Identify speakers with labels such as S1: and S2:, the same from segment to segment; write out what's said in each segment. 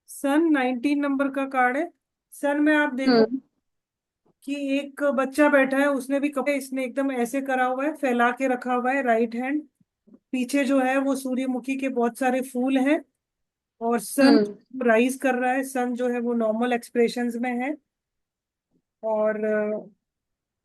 S1: सन 19 number का card है। सन में आप देखो
S2: हम्म।
S1: कि एक बच्चा बैठा है, उसने भी कपड़े इसने एकदम ऐसे करा हुआ है, फैला के रखा हुआ है राइट हैंड। पीछे जो है वो सूर्यमुखी के बहुत सारे फूल हैं। और सन
S2: हम्म।
S1: राइज कर रहा है। सन जो है वो नॉर्मल एक्सप्रेशंस में है। और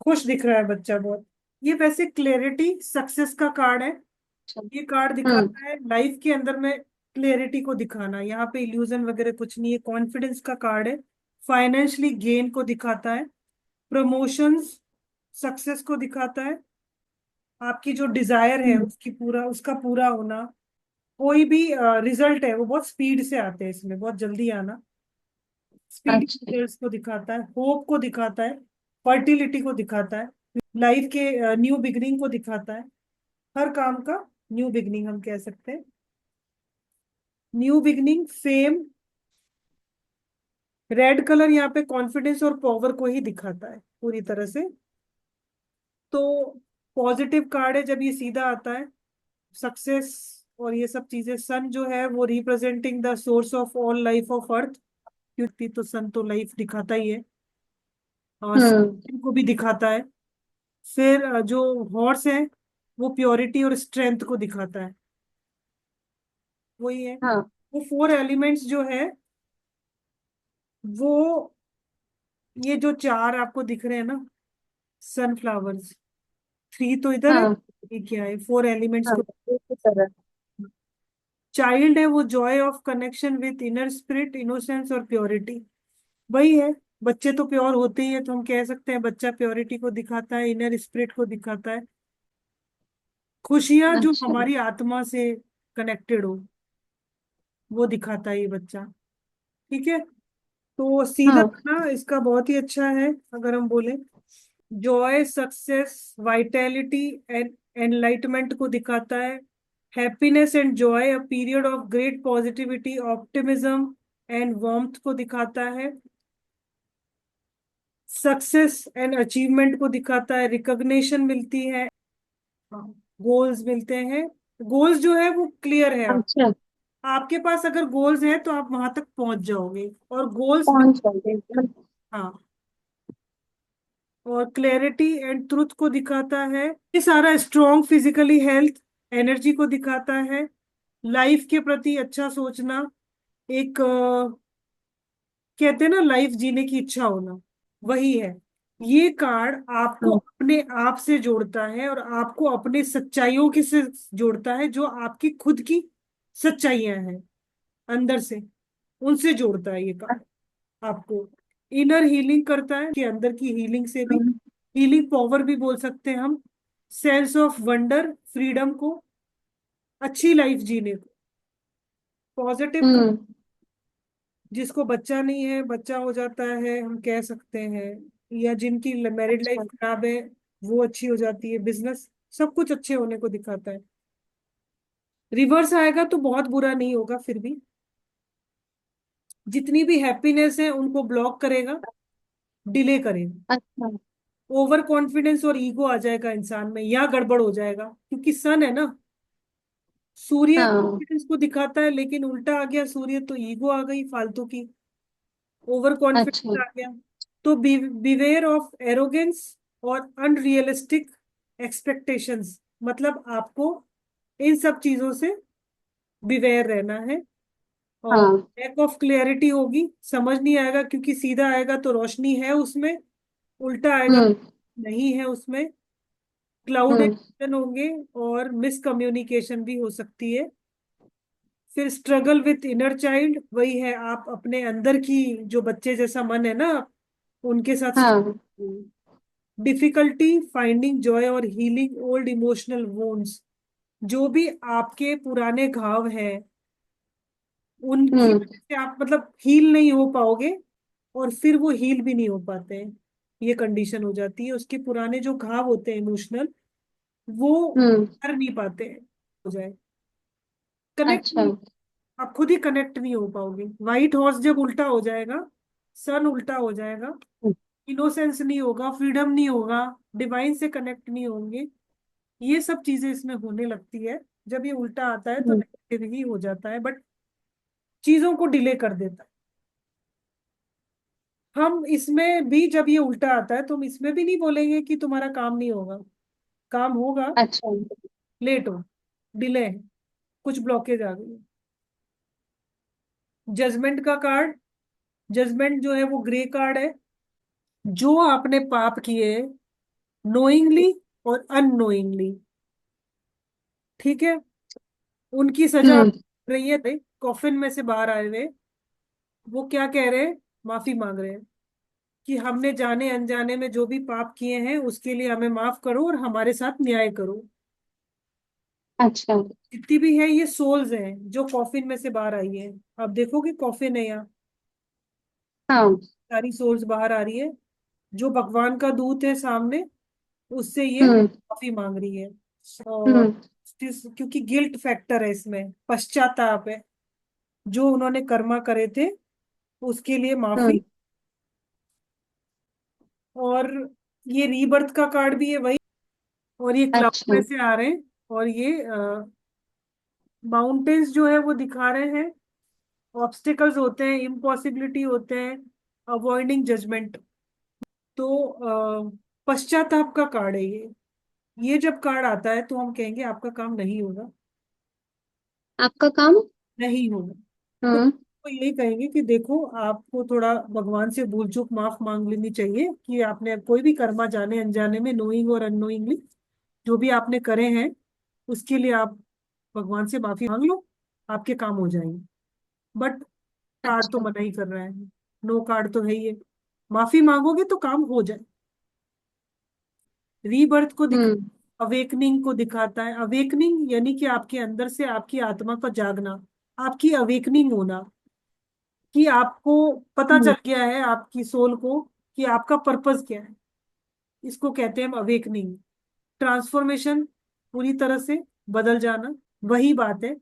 S1: खुश दिख रहा है बच्चा बहुत। ये वैसे क्लेरिटी सक्सेस का कार्ड है।
S2: अच्छा।
S1: ये कार्ड
S2: हम्म।
S1: दिखाता है लाइफ के अंदर में क्लेरिटी को दिखाना। यहाँ पे इल्यूजन वगैरह कुछ नहीं है। कॉन्फिडेंस का कार्ड है। फाइनेंशियली गेन को दिखाता है। प्रमोशंस सक्सेस को दिखाता है। आपकी जो डिजायर है
S2: हम्म।
S1: उसकी पूरा उसका पूरा होना। कोई भी रिजल्ट है वो बहुत स्पीड से आते हैं, इसमें बहुत जल्दी आना। स्पीड
S2: अच्छा।
S1: रिजल्ट्स को दिखाता है। होप को दिखाता है। फर्टिलिटी को दिखाता है। लाइफ के न्यू बिगनिंग को दिखाता है। हर काम का न्यू बिगनिंग हम कह सकते हैं। New beginning, fame. Red colour यहाँ पे कॉन्फिडेंस और पावर को ही दिखाता है पूरी तरह से। तो पॉजिटिव कार्ड है जब ये सीधा आता है। सक्सेस और ये सब चीजें। सन जो है वो representing the source of all life of earth, क्योंकि तो सन तो लाइफ दिखाता ही है। और
S2: हम्म।
S1: sun को भी दिखाता है। फिर जो हॉर्स है वो प्योरिटी और स्ट्रेंथ को दिखाता है। वही है।
S2: हाँ।
S1: वो फोर एलिमेंट्स जो है वो, ये जो चार आपको दिख रहे हैं ना, सनफ्लावर्स, थ्री तो इधर है।
S2: हाँ।
S1: ये क्या है? फोर एलिमेंट्स
S2: हाँ,
S1: को।
S2: इसी तरह।
S1: चाइल्ड है वो Joy of connection with inner spirit, innocence और प्योरिटी। वही है। बच्चे तो प्योर होते ही है, तो हम कह सकते हैं बच्चा प्योरिटी को दिखाता है, इनर स्पिरिट को दिखाता है। खुशियां जो
S2: अच्छा।
S1: हमारी आत्मा से कनेक्टेड हो वो दिखाता है ये बच्चा। ठीक है। तो सीधा
S2: हाँ।
S1: ना इसका बहुत ही अच्छा है। अगर हम बोले Joy, success, vitality and enlightenment को दिखाता है। Happiness and Joy, a period of great positivity, optimism and warmth को दिखाता है। सक्सेस एंड अचीवमेंट को दिखाता है। रिकॉग्निशन मिलती है। गोल्स मिलते हैं। गोल्स जो है वो क्लियर है। आप
S2: अच्छा।
S1: आपके पास अगर गोल्स हैं तो आप वहां तक पहुंच जाओगे। और गोल्स,
S2: कौन सा एकदम।
S1: हाँ, और क्लैरिटी एंड ट्रुथ को दिखाता है। ये सारा स्ट्रॉन्ग फिजिकली हेल्थ, एनर्जी को दिखाता है। लाइफ के प्रति अच्छा सोचना। एक कहते हैं ना लाइफ जीने की इच्छा होना, वही है। ये कार्ड आपको
S2: हम्म।
S1: अपने आप से जोड़ता है और आपको अपने सच्चाइयों के से जोड़ता है, जो आपकी खुद की सच्चाइयां हैं अंदर से, उनसे जोड़ता है ये कार्ड आपको। इनर हीलिंग करता है कि अंदर की हीलिंग से भी।
S2: हम्म।
S1: हीलिंग पावर भी बोल सकते हैं हम। सेंस ऑफ वंडर, फ्रीडम को, अच्छी लाइफ जीने को। पॉजिटिव,
S2: हम्म।
S1: जिसको बच्चा नहीं है बच्चा हो जाता है हम कह सकते हैं। या जिनकी मैरिड लाइफ
S2: अच्छा।
S1: खराब है वो अच्छी हो जाती है। बिजनेस, सब कुछ अच्छे होने को दिखाता है। रिवर्स आएगा तो बहुत बुरा नहीं होगा, फिर भी जितनी भी हैप्पीनेस है उनको ब्लॉक करेगा, डिले करेगा।
S2: अच्छा।
S1: ओवर कॉन्फिडेंस और ईगो आ जाएगा इंसान में, या गड़बड़ हो जाएगा, क्योंकि सन है ना। सूर्य
S2: हाँ।
S1: कॉन्फिडेंस को दिखाता है, लेकिन उल्टा आ गया सूर्य तो ईगो आ गई फालतू की। ओवर
S2: अच्छा।
S1: कॉन्फिडेंस आ गया। तो बिवेयर ऑफ एरोगेंस और अनरियलिस्टिक एक्सपेक्टेशंस। मतलब आपको इन सब चीजों से बिवेयर रहना है। और
S2: हाँ।
S1: लैक ऑफ क्लियरिटी होगी, समझ नहीं आएगा, क्योंकि सीधा आएगा तो रोशनी है उसमें, उल्टा आएगा
S2: हम्म।
S1: तो नहीं है उसमें। क्लाउड
S2: हम्म।
S1: होंगे और मिसकम्युनिकेशन भी हो सकती है। फिर स्ट्रगल विथ इनर चाइल्ड, वही है, आप अपने अंदर की जो बच्चे जैसा मन है ना, उनके साथ।
S2: हाँ।
S1: डिफिकल्टी फाइंडिंग जॉय और हीलिंग ओल्ड इमोशनल वोन्स, जो भी आपके पुराने घाव हैं उनकी
S2: हम्म।
S1: वजह से आप मतलब हील नहीं हो पाओगे। और फिर वो हील भी नहीं हो पाते हैं। ये कंडीशन हो जाती है, उसके पुराने जो घाव होते हैं इमोशनल, वो
S2: हम्म।
S1: कर नहीं पाते हैं। हो जाए कनेक्ट
S2: अच्छा।
S1: नहीं, आप खुद ही कनेक्ट नहीं हो पाओगे। व्हाइट हॉर्स जब उल्टा हो जाएगा, सन उल्टा हो जाएगा, इनोसेंस नहीं होगा, फ्रीडम नहीं होगा, डिवाइन से कनेक्ट नहीं होंगे। ये सब चीजें इसमें होने लगती है। जब ये उल्टा आता है तो
S2: हम्म।
S1: नेगेटिव ही हो जाता है। बट चीजों को डिले कर देता है। हम इसमें भी जब ये उल्टा आता है तो हम इसमें भी नहीं बोलेंगे कि तुम्हारा काम नहीं होगा, काम होगा,
S2: अच्छा।
S1: लेट हो, डिले है, कुछ ब्लॉकेज आ गई। जजमेंट का कार्ड, जजमेंट जो है वो ग्रे कार्ड है। जो आपने पाप किए, नोइंगली और अननोइंगली, ठीक है, उनकी सजा
S2: हम्म।
S1: आप रही है। कॉफिन में से बाहर आए हुए वो क्या कह रहे हैं, माफी मांग रहे हैं कि हमने जाने अनजाने में जो भी पाप किए हैं उसके लिए हमें माफ करो और हमारे साथ न्याय करो।
S2: अच्छा।
S1: जितनी भी है ये सोल्स हैं जो कॉफिन में से बाहर आई है। आप देखोगे कॉफिन है यहाँ,
S2: हाँ।
S1: सारी सोल्स बाहर आ रही है। जो भगवान का दूत है सामने, उससे ये
S2: हम्म।
S1: माफी मांग रही है। और
S2: हम्म।
S1: क्योंकि गिल्ट फैक्टर है इसमें, पश्चाताप है, जो उन्होंने कर्मा करे थे उसके लिए माफी।
S2: हम्म।
S1: और ये रीबर्थ का कार्ड भी है वही। और ये क्लाउड
S2: अच्छा।
S1: में से आ रहे हैं। और ये माउंटेन्स जो है वो दिखा रहे हैं, ऑब्स्टिकल्स होते हैं, इम्पॉसिबिलिटी होते हैं, अवॉइडिंग जजमेंट। तो पश्चाताप का कार्ड है ये जब कार्ड आता है तो हम कहेंगे आपका काम नहीं होगा,
S2: आपका काम।
S1: नहीं होगा। तो
S2: हम्म।
S1: यही कहेंगे कि देखो आपको थोड़ा भगवान से भूल चूक माफ मांग लेनी चाहिए कि आपने कोई भी कर्मा जाने अनजाने में, नोइंग और अननोइंगली, जो भी आपने करे हैं उसके लिए आप भगवान से माफी मांग लो, आपके काम हो जाएंगे। बट कार्ड तो
S2: अच्छा।
S1: मना ही कर रहा है, नो कार्ड तो है ही है। माफी मांगोगे तो काम हो जाए। रीबर्थ को दिखा,
S2: हम्म।
S1: अवेकनिंग को दिखाता है। अवेकनिंग यानी कि आपके अंदर से आपकी आत्मा का जागना, आपकी अवेकनिंग होना, कि आपको पता
S2: हम्म।
S1: चल गया है आपकी सोल को कि आपका पर्पस क्या है। इसको कहते हैं हम अवेकनिंग। ट्रांसफॉर्मेशन, पूरी तरह से बदल जाना, वही बात है।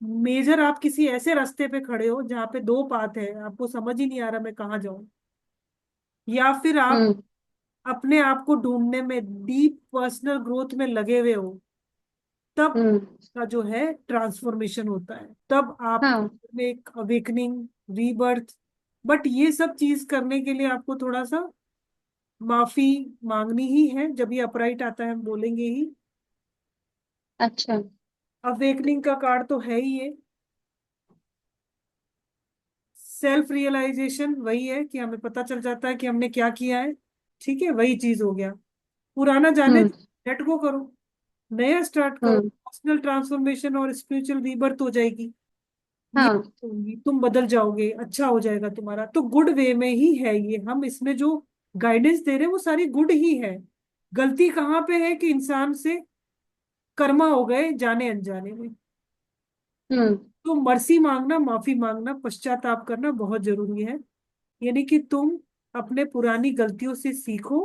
S1: मेजर आप किसी ऐसे रास्ते पे खड़े हो जहाँ पे दो पाथ है, आपको समझ ही नहीं आ रहा मैं कहाँ जाऊं, या फिर आप
S2: हम्म।
S1: अपने आप को ढूंढने में, डीप पर्सनल ग्रोथ में लगे हुए हो, तब
S2: हम्म।
S1: का जो है ट्रांसफॉर्मेशन होता है, तब आप
S2: हाँ।
S1: में एक अवेकनिंग, रीबर्थ। बट ये सब चीज करने के लिए आपको थोड़ा सा माफी मांगनी ही है। जब ये अपराइट आता है हम बोलेंगे ही।
S2: अच्छा।
S1: अवेकनिंग का कार्ड तो है ही ये। सेल्फ रियलाइजेशन वही है कि हमें पता चल जाता है कि हमने क्या किया है, ठीक है, वही चीज हो गया। पुराना जाने,
S2: हम्म।
S1: लेट गो करो, नया स्टार्ट करो,
S2: हम्म।
S1: पर्सनल ट्रांसफॉर्मेशन और स्पिरिचुअल रीबर्थ हो जाएगी। ये
S2: हाँ।
S1: होगी, तुम बदल जाओगे, अच्छा हो जाएगा तुम्हारा। तो गुड वे में ही है ये, हम इसमें जो गाइडेंस दे रहे हैं वो सारी गुड ही है। गलती कहाँ पे है कि इंसान से कर्मा हो गए जाने अनजाने में।
S2: हम्म।
S1: तो मर्सी मांगना, माफी मांगना, पश्चाताप करना बहुत जरूरी है। यानी कि तुम अपने पुरानी गलतियों से सीखो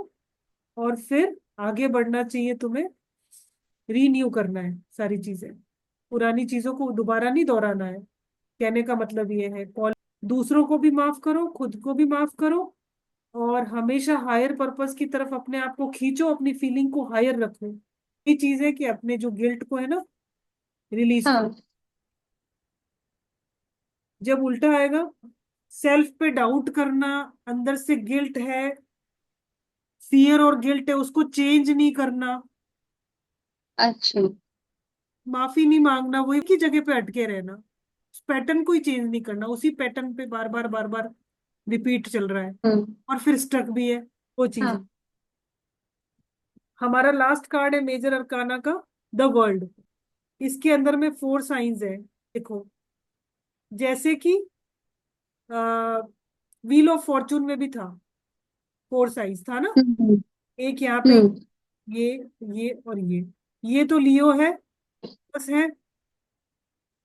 S1: और फिर आगे बढ़ना चाहिए तुम्हें। रीन्यू करना है सारी चीजें, पुरानी चीजों को दोबारा नहीं दोहराना है। कहने का मतलब ये है, कॉल, दूसरों को भी माफ करो, खुद को भी माफ करो, और हमेशा हायर पर्पस की तरफ अपने आप को खींचो, अपनी फीलिंग को हायर रखो। ये चीज है कि अपने जो गिल्ट को है ना, रिलीज करो।
S2: हाँ।
S1: जब उल्टा आएगा, सेल्फ पे डाउट करना, अंदर से गिल्ट है, फियर और गिल्ट है, उसको चेंज नहीं करना,
S2: अच्छा।
S1: माफी नहीं मांगना, वही की जगह पे अटके रहना, उस पैटर्न को ही चेंज नहीं करना, उसी पैटर्न पे बार बार बार बार रिपीट चल रहा है,
S2: हम्म।
S1: और फिर स्टक भी है, वो चीज है।
S2: हाँ।
S1: हमारा लास्ट कार्ड है मेजर अरकाना का, द वर्ल्ड। इसके अंदर में फोर साइंस है, देखो, जैसे कि व्हील ऑफ फॉर्चून में भी था, फोर साइंस था ना।
S2: हम्म।
S1: एक यहाँ पे,
S2: हम्म।
S1: ये ये और ये तो लियो है, बस है।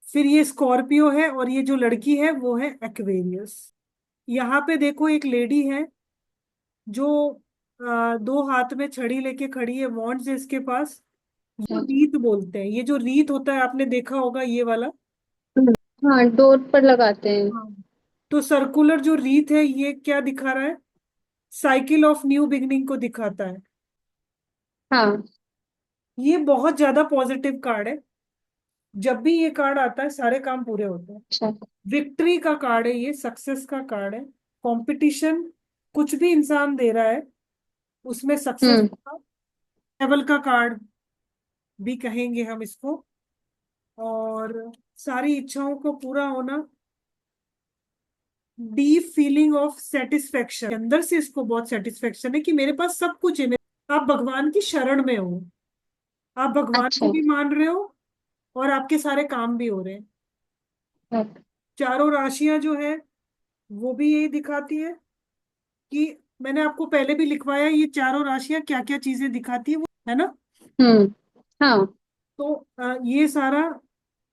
S1: फिर ये स्कॉर्पियो है, और ये जो लड़की है वो है एक्वेरियस। यहाँ पे देखो एक लेडी है जो दो हाथ में छड़ी लेके खड़ी है, वॉन्ड्स है इसके पास। ये रीत बोलते हैं, ये जो रीत होता है आपने देखा होगा ये वाला।
S2: हम्म। हाँ, डोर पर लगाते हैं।
S1: हाँ। तो सर्कुलर जो रीत है ये क्या दिखा रहा है, साइकिल ऑफ न्यू बिगनिंग को दिखाता है।
S2: हाँ।
S1: ये बहुत ज्यादा पॉजिटिव कार्ड है। जब भी ये कार्ड आता है सारे काम पूरे होते हैं।
S2: अच्छा।
S1: विक्ट्री का कार्ड है ये, सक्सेस का कार्ड है। कंपटीशन कुछ भी इंसान दे रहा है उसमें सक्सेस
S2: हम्म।
S1: का लेवल का कार्ड भी कहेंगे हम इसको। और सारी इच्छाओं को पूरा होना, डीप फीलिंग ऑफ सेटिस्फेक्शन, अंदर से इसको बहुत सेटिस्फेक्शन है कि मेरे पास सब कुछ है। आप भगवान की शरण में हो, आप भगवान को
S2: अच्छा।
S1: भी मान रहे हो और आपके सारे काम भी हो रहे हैं।
S2: अच्छा।
S1: चारों राशियां जो है वो भी यही दिखाती है कि मैंने आपको पहले भी लिखवाया, ये चारों राशियां क्या क्या चीजें दिखाती है वो, है ना।
S2: हम्म। हाँ।
S1: तो ये सारा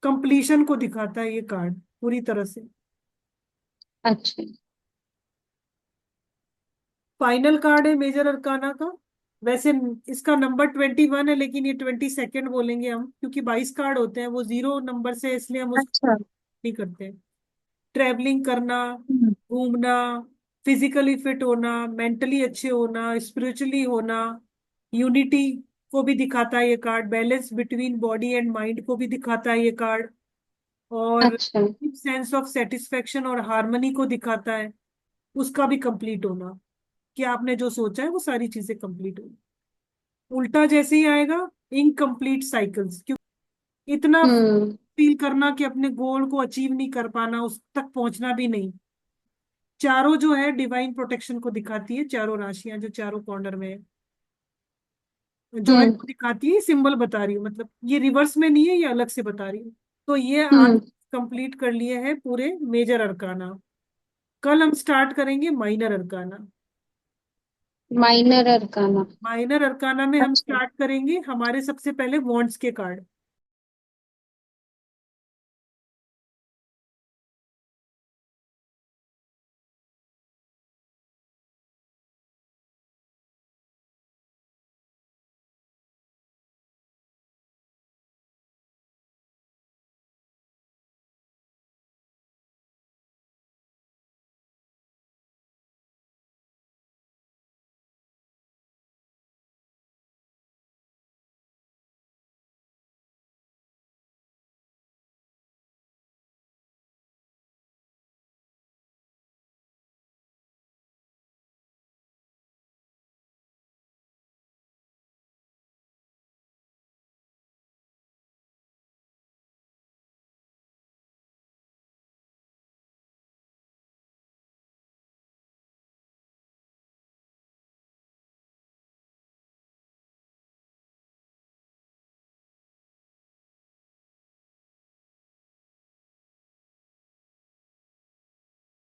S1: कंप्लीशन को दिखाता है ये कार्ड पूरी तरह से।
S2: अच्छा।
S1: फाइनल कार्ड है मेजर अरकाना का। वैसे इसका नंबर 21 है, लेकिन ये 22 बोलेंगे हम, क्योंकि 22 कार्ड होते हैं, वो 0 नंबर से, इसलिए हम उसको
S2: अच्छा।
S1: नहीं करते। ट्रैवलिंग करना,
S2: हम्म।
S1: घूमना, फिजिकली फिट होना, मेंटली अच्छे होना, स्पिरिचुअली होना, यूनिटी को भी दिखाता है ये card, balance between body and mind को भी दिखाता है ये कार्ड, और
S2: अच्छा।
S1: सेंस ऑफ सेटिस्फेक्शन और हार्मनी को दिखाता है, उसका भी कंप्लीट होना, कि आपने जो सोचा है वो सारी चीजें कंप्लीट होगी। उल्टा जैसे ही आएगा, इनकम्प्लीट साइकिल्स, क्योंकि इतना
S2: हम्म।
S1: फील करना कि अपने गोल को अचीव नहीं कर पाना, उस तक पहुंचना भी नहीं। चारों जो है डिवाइन प्रोटेक्शन को दिखाती है, चारों राशियां जो चारों कॉर्नर में है, जॉय
S2: हम्म।
S1: को दिखाती है, सिंबल बता रही हूँ, मतलब ये रिवर्स में नहीं है, ये अलग से बता रही हूँ। तो ये आज
S2: हम्म।
S1: कंप्लीट कर लिए हैं पूरे मेजर अरकाना। कल हम स्टार्ट करेंगे minor arcana.
S2: Minor arcana.
S1: Minor arcana में हम
S2: अच्छा।
S1: स्टार्ट करेंगे हमारे सबसे पहले वॉन्ड्स के कार्ड।